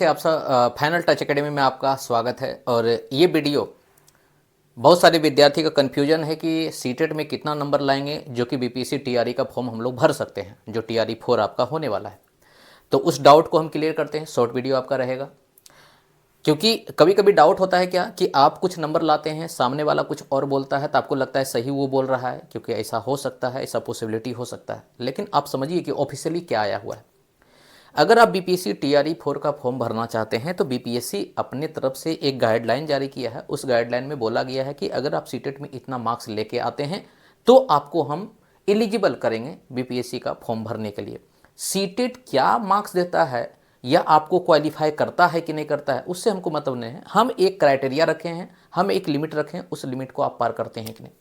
से आप सब फाइनल टच एकेडमी में आपका स्वागत है। और ये वीडियो बहुत सारे विद्यार्थी का कन्फ्यूजन है कि सीटेट में कितना नंबर लाएंगे जो कि बीपीएससी टीआरई का फॉर्म हम लोग भर सकते हैं, जो टीआरई 4 आपका होने वाला है। तो उस डाउट को हम क्लियर करते हैं। शॉर्ट वीडियो आपका रहेगा, क्योंकि कभी कभी डाउट होता है क्या कि आप कुछ नंबर लाते हैं, सामने वाला कुछ और बोलता है, तो आपको लगता है सही वो बोल रहा है, क्योंकि ऐसा हो सकता है, ऐसा पॉसिबिलिटी हो सकता है। लेकिन आप समझिए कि ऑफिशियली क्या आया हुआ है। अगर आप बीपीएससी टीआरई 4 का फॉर्म भरना चाहते हैं तो बीपीएससी अपने तरफ से एक गाइडलाइन जारी किया है। उस गाइडलाइन में बोला गया है कि अगर आप सीटेट में इतना मार्क्स लेके आते हैं तो आपको हम एलिजिबल करेंगे बीपीएससी का फॉर्म भरने के लिए। सीटेट क्या मार्क्स देता है या आपको क्वालिफाई करता है कि नहीं करता है, उससे हमको मतलब नहीं है। हम एक क्राइटेरिया रखे हैं, हम एक लिमिट रखे हैं, उस लिमिट को आप पार करते हैं कि नहीं।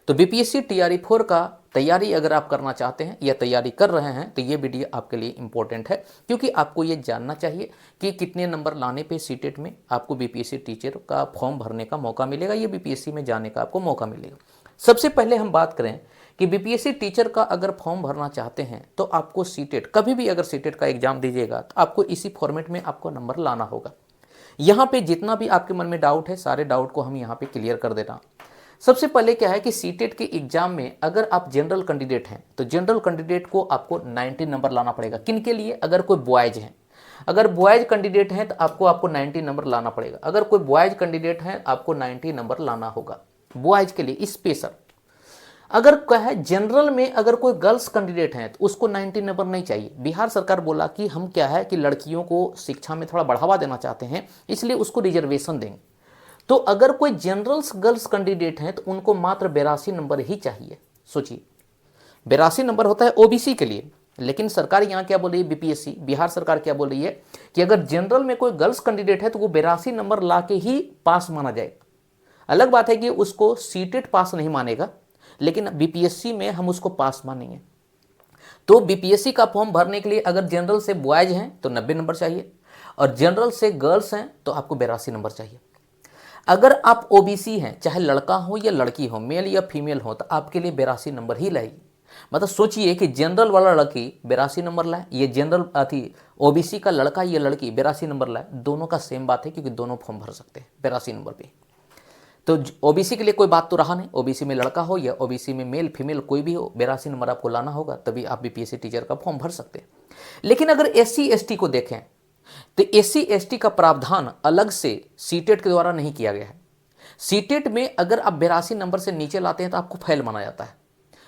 तो बीपीएससी टीआरई 4 का तैयारी अगर आप करना चाहते हैं या तैयारी कर रहे हैं तो ये वीडियो आपके लिए इंपॉर्टेंट है, क्योंकि आपको ये जानना चाहिए कि कितने नंबर लाने पे सीटेट में आपको बीपीएससी टीचर का फॉर्म भरने का मौका मिलेगा, ये बीपीएससी में जाने का आपको मौका मिलेगा। सबसे पहले हम बात करें कि बीपीएससी टीचर का अगर फॉर्म भरना चाहते हैं तो आपको सीटेट, कभी भी अगर सीटेट का एग्जाम दीजिएगा तो आपको इसी फॉर्मेट में आपको नंबर लाना होगा। यहाँ पे जितना भी आपके मन में डाउट है, सारे डाउट को हम यहाँ पे क्लियर कर देना। सबसे पहले क्या है कि सीटेट के एग्जाम में अगर आप जनरल कैंडिडेट हैं तो जनरल कैंडिडेट को आपको 90 नंबर लाना पड़ेगा। किन के लिए? अगर कोई बॉयज हैं, अगर बॉयज कैंडिडेट हैं तो आपको 90 नंबर लाना पड़ेगा। अगर कोई बॉयज कैंडिडेट हैं आपको 90 नंबर लाना होगा बॉयज के लिए स्पेशल। अगर क्या है जनरल में अगर कोई गर्ल्स कैंडिडेट हैं तो उसको 90 नंबर नहीं चाहिए। बिहार सरकार बोला कि हम क्या है कि लड़कियों को शिक्षा में थोड़ा बढ़ावा देना चाहते हैं, इसलिए उसको रिजर्वेशन देंगे। तो अगर कोई जनरल गर्ल्स कैंडिडेट हैं तो उनको मात्र 82 नंबर ही चाहिए। सोचिए 82 नंबर होता है ओबीसी के लिए, लेकिन सरकार यहाँ क्या बोल रही है, बीपीएससी बिहार सरकार क्या बोल रही है कि अगर जनरल में कोई गर्ल्स कैंडिडेट है तो वो 82 नंबर ला के ही पास माना जाएगा। अलग बात है कि उसको सीटेट पास नहीं मानेगा, लेकिन बीपीएससी में हम उसको पास मानेंगे। तो बीपीएससी का फॉर्म भरने के लिए अगर जनरल से बॉयज हैं तो 90 नंबर चाहिए, और जनरल से गर्ल्स हैं तो आपको 82 नंबर चाहिए। अगर आप ओबीसी हैं, चाहे लड़का हो या लड़की हो, मेल या फीमेल हो, तो आपके लिए 82 नंबर ही लाएगी। मतलब सोचिए कि जनरल वाला लड़की 82 नंबर लाए, ये जनरल ओबीसी का लड़का या लड़की 82 नंबर लाए, दोनों का सेम बात है, क्योंकि दोनों फॉर्म भर सकते हैं 82 नंबर पे। तो ओबीसी के लिए कोई बात तो रहा नहीं, ओबीसी में लड़का हो या ओबीसी में मेल फीमेल कोई भी हो, 82 नंबर आपको लाना होगा, तभी आप बीपीएससी टीचर का फॉर्म भर सकते हैं। लेकिन अगर एससी एसटी को देखें तो एससी एसटी का प्रावधान अलग से सीटेट के द्वारा नहीं किया गया है। सीटेट में अगर आप 82 नंबर से नीचे लाते हैं तो आपको फेल माना जाता है,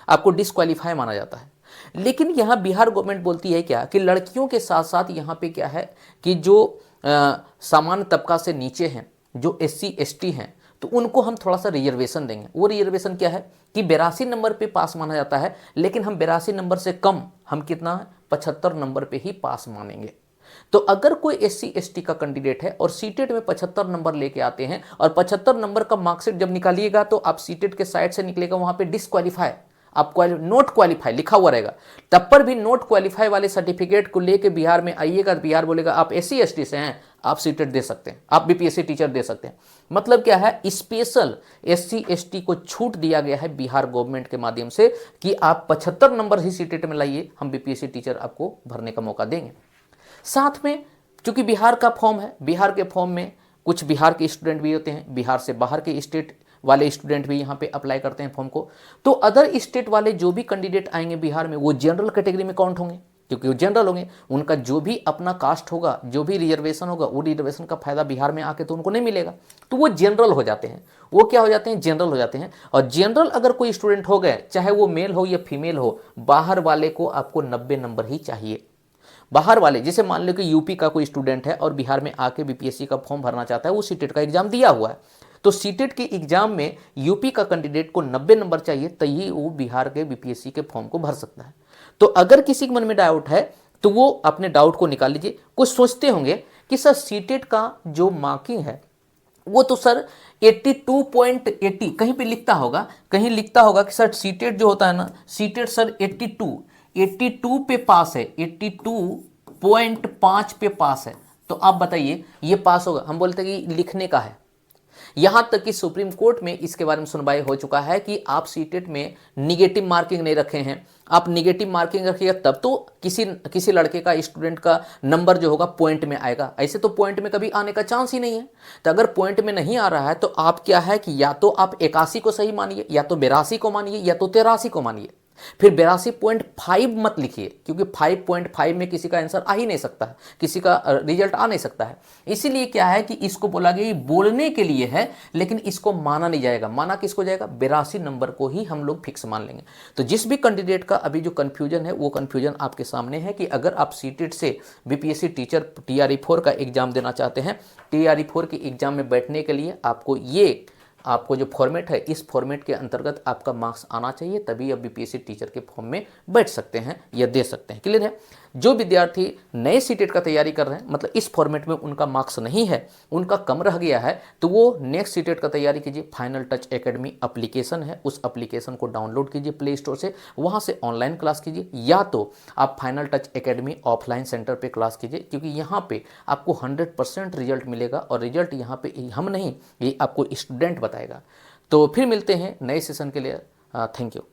आपको डिस्क्वालीफाई माना जाता है। लेकिन यहाँ बिहार गवर्नमेंट बोलती है क्या कि लड़कियों के साथ साथ यहाँ पे क्या है कि जो सामान्य तबका से नीचे हैं, जो एससी एसटी हैं, तो उनको हम थोड़ा सा रिजर्वेशन देंगे। वो रिजर्वेशन क्या है कि 82 नंबर पे पास माना जाता है, लेकिन हम 82 नंबर से कम, हम कितना 75 नंबर पे ही पास मानेंगे। तो अगर कोई एससी एसटी का कैंडिडेट है और सीटेट में 75 नंबर लेके आते हैं, और 75 नंबर का मार्कशीट जब निकालिएगा तो आप सीटेट के साइड से निकलेगा, वहां पे डिस्क्वालीफाई, आप नोट क्वालिफाई लिखा हुआ रहेगा, तब पर भी नोट क्वालिफाई वाले सर्टिफिकेट को लेके बिहार में आइएगा, बिहार बोलेगा आप एससी एसटी से हैं, आप सीटेट दे सकते हैं, आप बीपीएससी टीचर दे सकते हैं। मतलब क्या है, स्पेशल एससी एसटी को छूट दिया गया है बिहार गवर्नमेंट के माध्यम से कि आप 75 नंबर ही सीटेट में लाइए, हम बीपीएससी टीचर आपको भरने का मौका देंगे। साथ में चूंकि बिहार का फॉर्म है, बिहार के फॉर्म में कुछ बिहार के स्टूडेंट भी होते हैं, बिहार से बाहर के स्टेट वाले स्टूडेंट भी यहाँ पे अप्लाई करते हैं फॉर्म को। तो अदर स्टेट वाले जो भी कैंडिडेट आएंगे बिहार में, वो जनरल कैटेगरी में काउंट होंगे, क्योंकि वो जनरल होंगे। उनका जो भी अपना कास्ट होगा, जो भी रिजर्वेशन होगा, वो रिजर्वेशन का फायदा बिहार में आके तो उनको नहीं मिलेगा, तो वो जनरल हो जाते हैं। वो क्या हो जाते हैं? जनरल हो जाते हैं। और जनरल अगर कोई स्टूडेंट हो गए, चाहे वो मेल हो या फीमेल हो, बाहर वाले को आपको 90 नंबर ही चाहिए। बाहर वाले, जैसे मान लो कि यूपी का कोई स्टूडेंट है और बिहार में आके बीपीएससी का फॉर्म भरना चाहता है, वो सीटेट का एग्जाम दिया हुआ है, तो सीटेट के एग्जाम में यूपी का कैंडिडेट को 90 नंबर चाहिए, तभी वो बिहार के बीपीएससी के फॉर्म को भर सकता है। तो अगर किसी के मन में डाउट है तो वो अपने डाउट को निकाल लीजिए। कुछ सोचते होंगे कि सर सीटेट का जो मार्किंग है वो तो सर 82.80 कहीं पे लिखता होगा, कहीं लिखता होगा कि सर सीटेट जो होता है ना, सीटेट सर 82 पे पास है, 82.5 पे पास है। तो आप बताइए ये पास होगा? हम बोलते हैं कि लिखने का है, यहाँ तक कि सुप्रीम कोर्ट में इसके बारे में सुनवाई हो चुका है कि आप सीटेट में निगेटिव मार्किंग नहीं रखे हैं, आप निगेटिव मार्किंग रखिएगा तब तो किसी लड़के का, स्टूडेंट का नंबर जो होगा पॉइंट में आएगा, ऐसे तो पॉइंट में कभी आने का चांस ही नहीं है। तो अगर पॉइंट में नहीं आ रहा है तो आप क्या है कि या तो आप 81 को सही मानिए, या तो 82 को मानिए, या तो 83 को मानिए। फिर 82.5 मत लिखिए, क्योंकि 5.5 में किसी का आंसर आ ही नहीं सकता है, किसी का रिजल्ट आ नहीं सकता है। इसीलिए क्या है कि इसको बोला गया बोलने के लिए है, लेकिन इसको माना नहीं जाएगा। माना किसको जाएगा? 82 नंबर को ही हम लोग फिक्स मान लेंगे। तो जिस भी कैंडिडेट का अभी जो कन्फ्यूजन है, वो कन्फ्यूजन आपके सामने है कि अगर आप सीटेट से बीपीएससी टीचर TRE4 का एग्जाम देना चाहते हैं, TRE4 के एग्जाम में बैठने के लिए आपको जो फॉर्मेट है, इस फॉर्मेट के अंतर्गत आपका मार्क्स आना चाहिए, तभी आप बीपीएससी टीचर के फॉर्म में बैठ सकते हैं या दे सकते हैं। क्लियर है? जो विद्यार्थी नए सीटेट का तैयारी कर रहे हैं, मतलब इस फॉर्मेट में उनका मार्क्स नहीं है, उनका कम रह गया है, तो वो नेक्स्ट सीटेट का तैयारी कीजिए। फाइनल टच एकेडमी एप्लीकेशन है, उस एप्लीकेशन को डाउनलोड कीजिए प्ले स्टोर से, वहाँ से ऑनलाइन क्लास कीजिए, या तो आप final touch academy offline centre पे क्लास कीजिए, क्योंकि यहाँ पे आपको 100% रिजल्ट मिलेगा, और रिजल्ट यहाँ पे हम नहीं, ये आपको स्टूडेंट बताएगा। तो फिर मिलते हैं नए सेशन के लिए। Thank you.